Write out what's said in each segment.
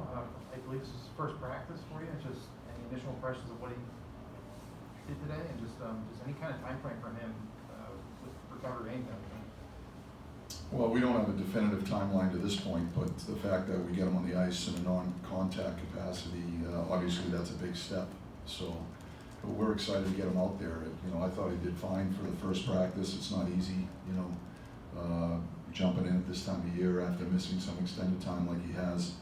I believe this is his first practice for you. Just any initial impressions of what he did today, and just any kind of time frame for him with recovery, anything. Well, we don't have a definitive timeline to this point, but the fact that we get him on the ice in a non-contact capacity, obviously that's a big step. So but we're excited to get him out there. I thought he did fine for the first practice. It's not easy, jumping in at this time of year after missing some extended time like he has.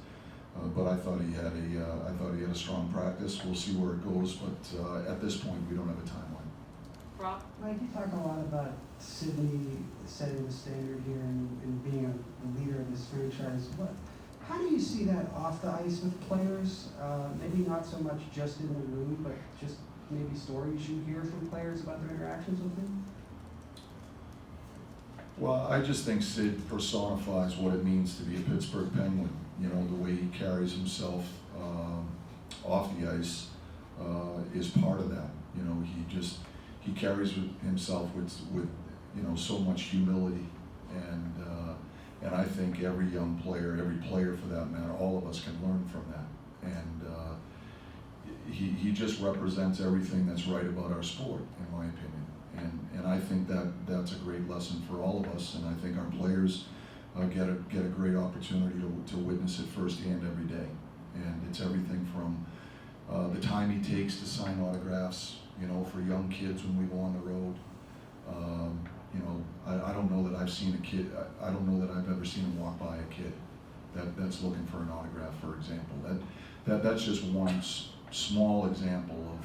But I thought he had a strong practice. We'll see where it goes, but at this point we don't have a timeline. Rob? Mike, you talk a lot about Sidney setting the standard here and being a leader of this franchise. How do you see that off the ice with players? Maybe not so much just in the room, but just maybe stories you hear from players about their interactions with him? Well, I just think Sid personifies what it means to be a Pittsburgh Penguin. The way he carries himself off the ice is part of that. He carries himself with so much humility, and I think every young player, every player for that matter, all of us can learn from that. And he just represents everything that's right about our sport, in my opinion. And I think that's a great lesson for all of us, and I think our players get a great opportunity to witness it firsthand every day. And it's everything from the time he takes to sign autographs, for young kids when we go on the road. I don't know that I've seen a kid, I don't know that I've ever seen him walk by a kid that's looking for an autograph, for example. That's just one small example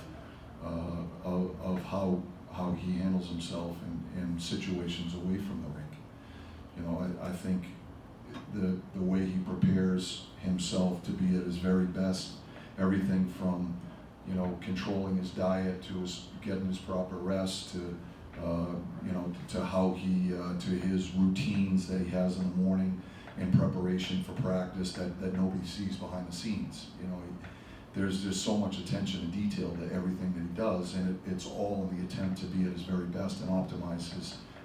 of how he handles himself in situations away from the rink. I think the way he prepares himself to be at his very best, everything from controlling his diet to getting his proper rest to how to his routines that he has in the morning in preparation for practice that nobody sees behind the scenes. There's just so much attention and detail to everything that he does, and it's all in the attempt to be at his very best and optimize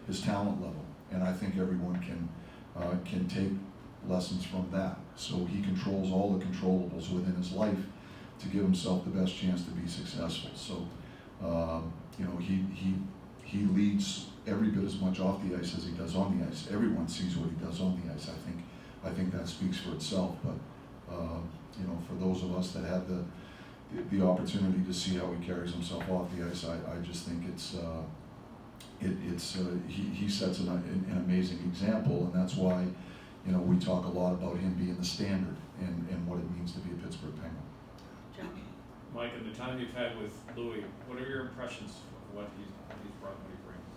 his talent level. And I think everyone can take lessons from that. So he controls all the controllables within his life to give himself the best chance to be successful. So, he leads every bit as much off the ice as he does on the ice. Everyone sees what he does on the ice. I think that speaks for itself. But for those of us that have the opportunity to see how he carries himself off the ice, I just think he sets an amazing example, and that's why we talk a lot about him being the standard and what it means to be a Pittsburgh Penguin. Mike, in the time you've had with Louis, what are your impressions of what he's brought, what he brings?